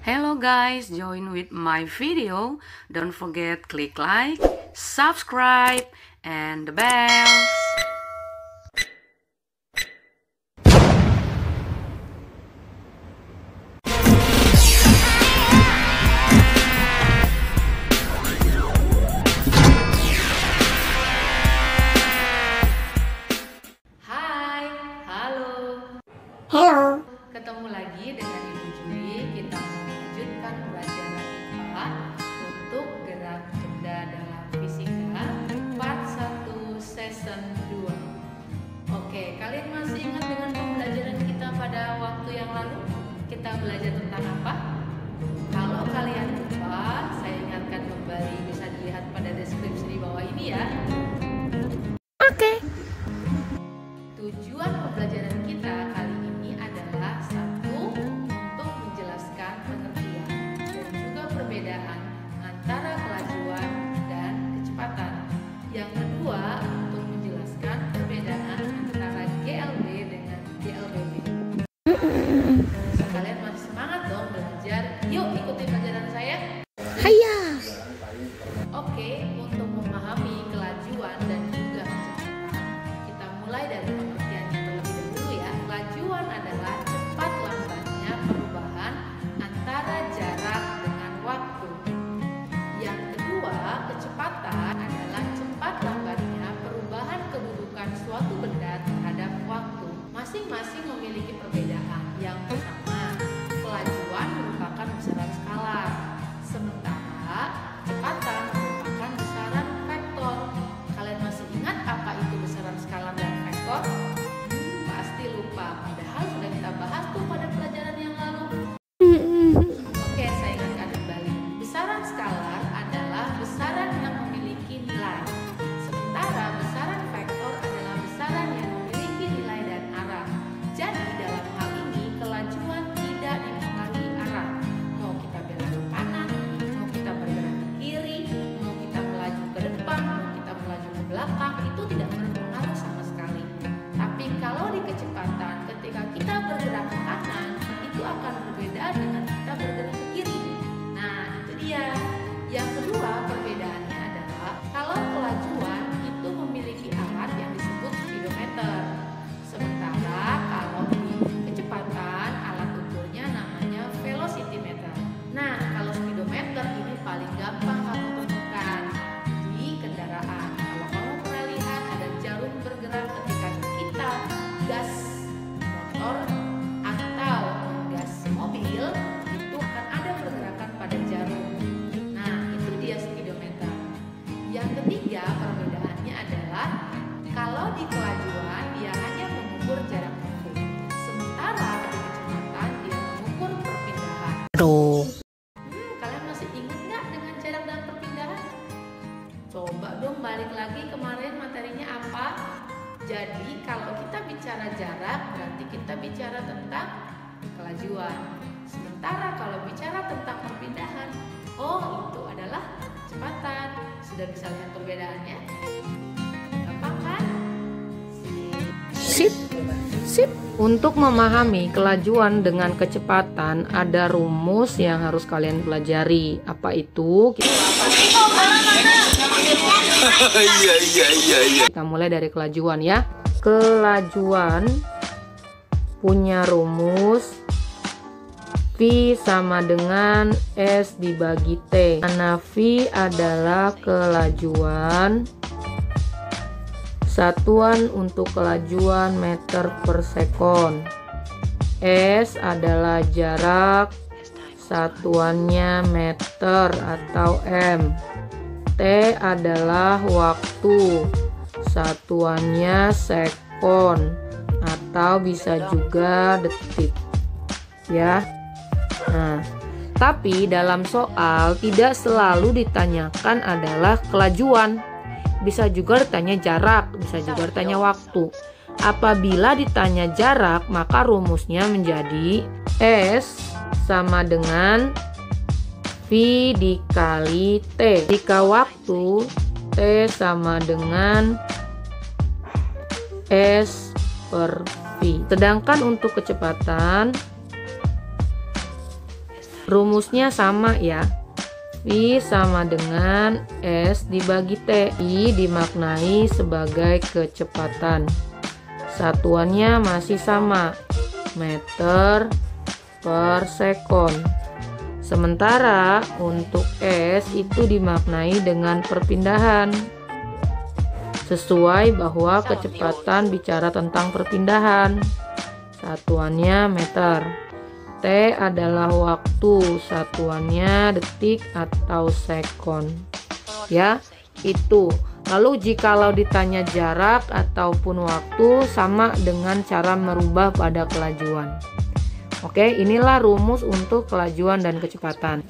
Hello guys, join with my video. Don't forget click like, subscribe, and the bells. Hai, halo. Halo. Ketemu lagi dengan Ibu Juli. Kita melanjutkan pelajaran IPA untuk gerak benda dalam fisika part 1 season 2. Oke, kalian masih ingat dengan pembelajaran kita pada waktu yang lalu? Kita belajar tentang apa? Kalau kalian lupa, saya ingatkan kembali, bisa dilihat pada deskripsi di bawah ini ya. Oke. Tujuan pembelajaran kita kali ini adalah satu, untuk menjelaskan pengertian dan juga perbedaan antara kelajuan dan kecepatan. Yang kedua, untuk menjelaskan perbedaan antara GLB dengan GLBB. Kalian masih semangat dong belajar? Yuk ikuti pelajaran saya. Haya. Oke, untuk memahami kelajuan dan juga kecepatan, kita mulai dari pengertiannya terlebih dahulu ya. Kelajuan adalah cepat lambatnya perubahan antara jarak dengan waktu. Yang kedua, kecepatan adalah cepat lambatnya perubahan kedudukan suatu benda terhadap waktu. Masing-masing memiliki perbedaan. Yang pertama, kelajuan merupakan besaran skalar, sementara kecepatan merupakan besaran vektor. Kalian masih ingat apa itu besaran skalar dan vektor? Pasti lupa, padahal sudah kita bahas tuh pada pelajaran yang lalu. Oke, saya ingatkan kembali. Besaran skalar adalah besaran yang memiliki nilai, sementara besaran vektor adalah besaran yang memiliki nilai dan arah. Jadi dalam hal ini kelajuan tidak dipengaruhi arah. Mau kita belok ke kanan, mau kita bergerak ke kiri, mau kita melaju ke depan, mau kita melaju ke belakang, itu tidak berpengaruh sama sekali. Tapi kalau di kecepatan, ketika kita bergerak ke kanan, itu akan berbeda dengan kita bergerak ke kiri. Nah, itu dia. Yang kedua, perbedaannya adalah kalau kelajuan itu memiliki alat yang disebut speedometer. Sementara kalau di kecepatan, alat ukurnya namanya velocity meter. Nah, kalau speedometer ini paling gampang kamu temukan di kendaraan. Kalau kamu pernah lihat ada jarum bergerak ketika kita gas motor atau gas mobil, itu akan ada pergerakan pada jarum. Nah, itu dia speedometer. Yang ketiga, perbedaannya adalah kalau di kelajuan dia hanya mengukur jarak tempuh, sementara di kecepatan dia mengukur perpindahan. Aduh. Kalian masih ingat nggak dengan jarak dan perpindahan? Coba dong balik lagi, kemarin materinya apa? Jadi kalau kita bicara jarak berarti kita bicara tentang kelajuan. Sementara kalau bicara tentang perpindahan, oh itu adalah kecepatan. Sudah bisa lihat perbedaannya? Gampang kan? Sip. Sip. Untuk memahami kelajuan dengan kecepatan, ada rumus yang harus kalian pelajari. Apa itu? Kita mulai dari kelajuan ya. Kelajuan punya rumus V sama dengan S dibagi T. Mana V adalah kelajuan, satuan untuk kelajuan meter per sekon. S adalah jarak, satuannya meter atau M. T adalah waktu, satuannya sekon atau bisa juga detik. Ya. Nah, tapi dalam soal tidak selalu ditanyakan adalah kelajuan. Bisa juga ditanya jarak, bisa juga ditanya waktu. Apabila ditanya jarak, maka rumusnya menjadi S sama dengan V dikali T. Jika waktu, T sama dengan S per V. Sedangkan untuk kecepatan, Rumusnya sama ya. V sama dengan S dibagi T. I dimaknai sebagai kecepatan. Satuannya masih sama, meter per sekon. Sementara untuk S itu dimaknai dengan perpindahan. Sesuai bahwa kecepatan bicara tentang perpindahan. Satuannya meter. T adalah waktu, satuannya detik atau sekon. Ya, itu. Lalu jikalau ditanya jarak ataupun waktu, sama dengan cara merubah pada kelajuan. Oke, inilah rumus untuk kelajuan dan kecepatan.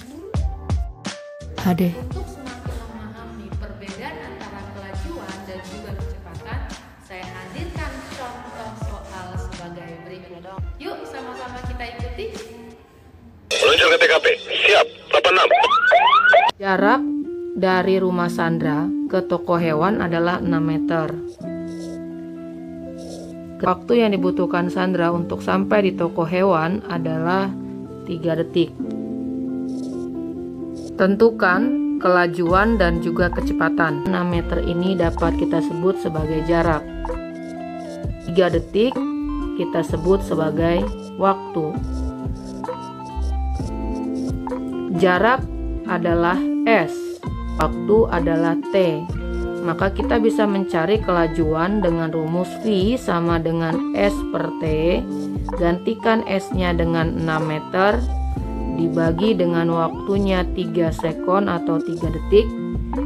Hade. Untuk semakin memahami perbedaan antara kelajuan dan juga kecepatan, saya hadirkan contoh soal sebagai berikut. Yuk sama-sama kita ikuti. Meluncur ke TKP. Siap. 86. Jarak dari rumah Sandra ke toko hewan adalah 6 meter. Waktu yang dibutuhkan Sandra untuk sampai di toko hewan adalah 3 detik. Tentukan kelajuan dan juga kecepatan. 6 meter ini dapat kita sebut sebagai jarak. 3 detik kita sebut sebagai waktu. Jarak adalah S, waktu adalah T. Maka kita bisa mencari kelajuan dengan rumus V sama dengan S per T. Gantikan S-nya dengan 6 meter dibagi dengan waktunya 3 sekon atau 3 detik,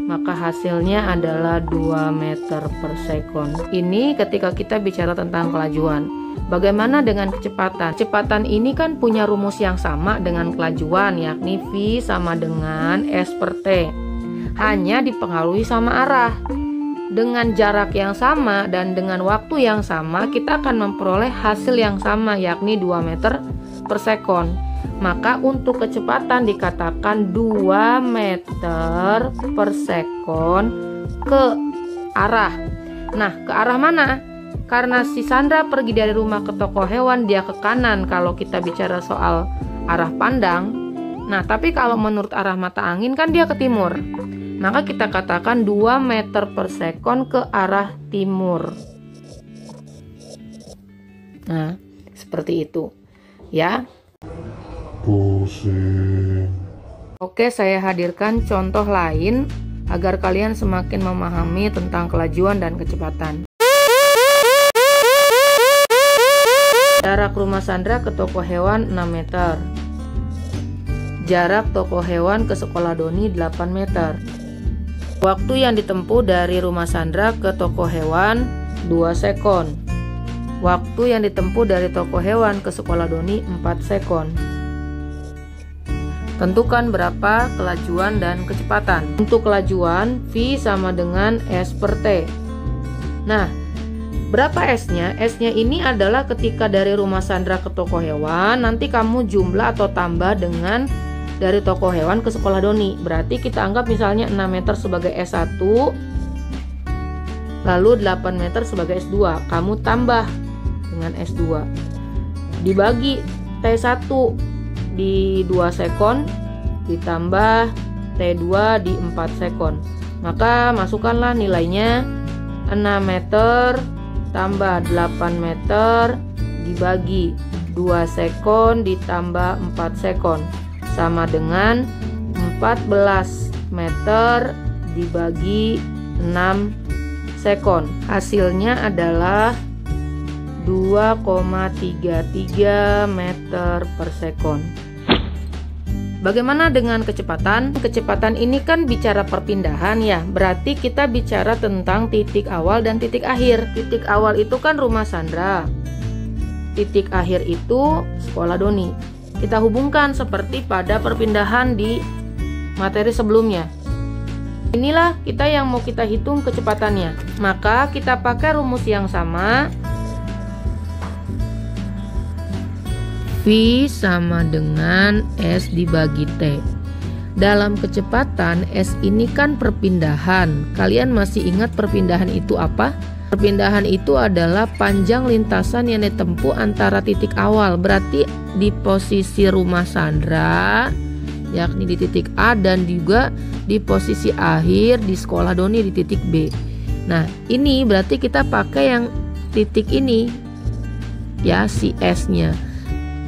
maka hasilnya adalah 2 meter per sekon. Ini ketika kita bicara tentang kelajuan. Bagaimana dengan kecepatan? Kecepatan ini kan punya rumus yang sama dengan kelajuan, yakni V sama dengan S per T. Hanya dipengaruhi sama arah. Dengan jarak yang sama dan dengan waktu yang sama, kita akan memperoleh hasil yang sama, yakni 2 meter per sekon. Maka untuk kecepatan dikatakan 2 meter per sekon ke arah. Nah, ke arah mana? Karena si Sandra pergi dari rumah ke toko hewan, dia ke kanan kalau kita bicara soal arah pandang. Nah, tapi kalau menurut arah mata angin kan dia ke timur. Maka kita katakan 2 meter per sekon ke arah timur. Nah, seperti itu. Ya. Oke, saya hadirkan contoh lain agar kalian semakin memahami tentang kelajuan dan kecepatan. Jarak rumah Sandra ke toko hewan 6 meter. Jarak toko hewan ke sekolah Doni 8 meter. Waktu yang ditempuh dari rumah Sandra ke toko hewan 2 sekon. Waktu yang ditempuh dari toko hewan ke sekolah Doni 4 sekon. Tentukan berapa kelajuan dan kecepatan. Untuk kelajuan, V sama dengan S per T. Nah, berapa S-nya? S-nya ini adalah ketika dari rumah Sandra ke toko hewan, nanti kamu jumlah atau tambah dengan dari toko hewan ke sekolah Doni. Berarti kita anggap misalnya 6 meter sebagai S1, lalu 8 meter sebagai S2. Kamu tambah dengan S2. Dibagi T1 di 2 sekon, ditambah T2 di 4 sekon. Maka masukkanlah nilainya 6 meter tambah 8 meter dibagi 2 sekon ditambah 4 sekon sama dengan 14 meter dibagi 6 sekon. Hasilnya adalah 2,33 meter per sekon. Bagaimana dengan kecepatan? Kecepatan ini kan bicara perpindahan ya. Berarti kita bicara tentang titik awal dan titik akhir. Titik awal itu kan rumah Sandra. Titik akhir itu sekolah Doni. Kita hubungkan seperti pada perpindahan di materi sebelumnya. Inilah kita yang mau kita hitung kecepatannya. Maka kita pakai rumus yang sama. V sama dengan S dibagi T. Dalam kecepatan, S ini kan perpindahan. Kalian masih ingat perpindahan itu apa? Perpindahan itu adalah panjang lintasan yang ditempuh antara titik awal. Berarti di posisi rumah Sandra yakni di titik A dan juga di posisi akhir di sekolah Doni di titik B. Nah, ini berarti kita pakai yang titik ini ya, si S-nya.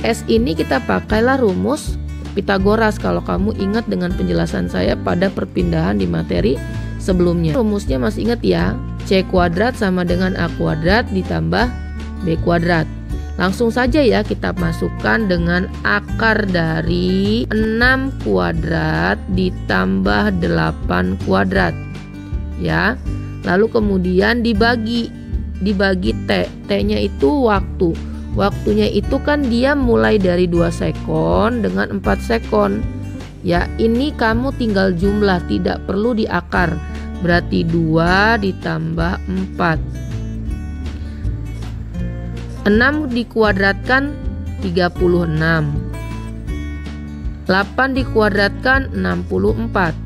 S ini kita pakailah rumus Pitagoras kalau kamu ingat dengan penjelasan saya pada perpindahan di materi sebelumnya. Rumusnya masih ingat ya? C kuadrat sama dengan A kuadrat ditambah B kuadrat. Langsung saja ya kita masukkan dengan akar dari 6 kuadrat ditambah 8 kuadrat. Ya. Lalu kemudian dibagi T. T-nya itu waktu. Waktunya itu kan dia mulai dari 2 sekon dengan 4 sekon. Ya, ini kamu tinggal jumlah, tidak perlu diakar. Berarti 2 ditambah 4. 6 dikuadratkan 36. 8 dikuadratkan 64.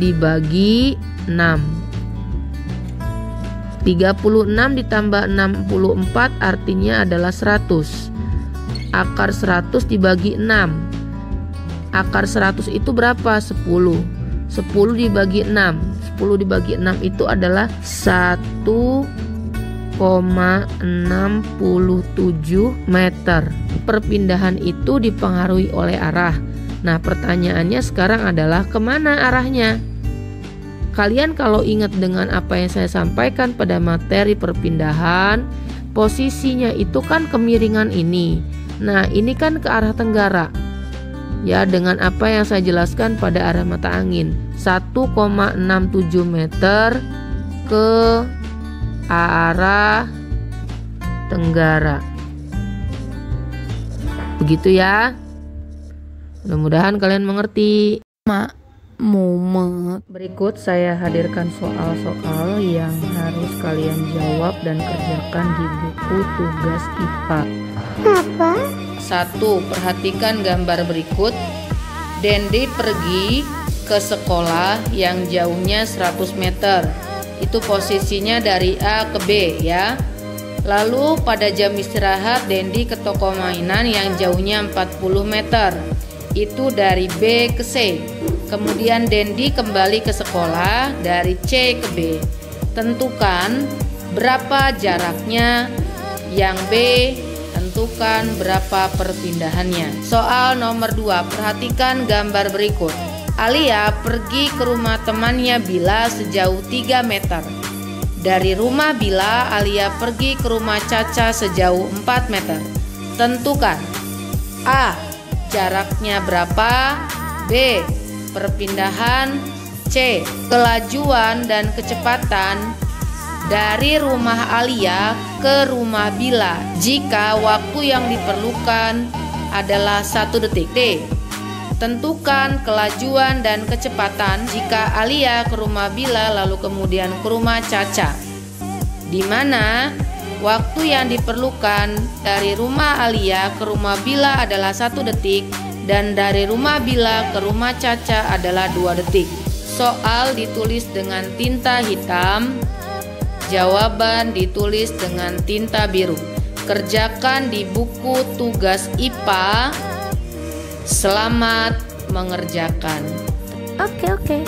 Dibagi 6. 36 ditambah 64 artinya adalah 100. Akar 100 dibagi 6. Akar 100 itu berapa? 10. 10 dibagi 6. 10 dibagi 6 itu adalah 1,67 meter. Perpindahan itu dipengaruhi oleh arah. Nah, pertanyaannya sekarang adalah kemana arahnya? Kalian kalau ingat dengan apa yang saya sampaikan pada materi perpindahan, posisinya itu kan kemiringan ini. Nah, ini kan ke arah tenggara. Ya, dengan apa yang saya jelaskan pada arah mata angin. 1,67 meter ke arah tenggara. Begitu ya. Mudah-mudahan kalian mengerti. Mumet. Berikut saya hadirkan soal-soal yang harus kalian jawab dan kerjakan di buku tugas IPA. Apa? 1. Perhatikan gambar berikut. Dendi pergi ke sekolah yang jauhnya 100 meter. Itu posisinya dari A ke B ya. Lalu pada jam istirahat Dendi ke toko mainan yang jauhnya 40 meter. Itu dari B ke C. Kemudian Dendi kembali ke sekolah dari C ke B. Tentukan berapa jaraknya. Yang B, tentukan berapa perpindahannya. Soal nomor 2, perhatikan gambar berikut. Alia pergi ke rumah temannya Bila sejauh 3 meter. Dari rumah Bila, Alia pergi ke rumah Caca sejauh 4 meter. Tentukan A, jaraknya berapa. B, perpindahan. C, kelajuan dan kecepatan dari rumah Alia ke rumah Bila jika waktu yang diperlukan adalah 1 detik. D, tentukan kelajuan dan kecepatan jika Alia ke rumah Bila lalu kemudian ke rumah Caca, di mana waktu yang diperlukan dari rumah Alia ke rumah Bila adalah 1 detik dan dari rumah Bila ke rumah Caca adalah 2 detik. Soal ditulis dengan tinta hitam, jawaban ditulis dengan tinta biru. Kerjakan di buku tugas IPA. Selamat mengerjakan. Oke. Oke,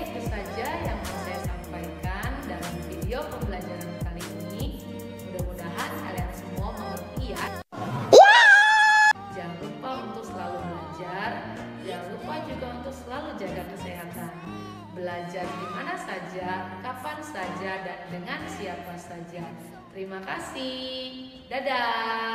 itu saja yang mau saya sampaikan dalam video pembelajaran kali ini. Mudah-mudahan kalian semua mengerti ya. Jangan lupa untuk selalu belajar. Jangan lupa juga untuk selalu jaga kesehatan. Belajar di mana saja, kapan saja, dan dengan siapa saja. Terima kasih. Dadah.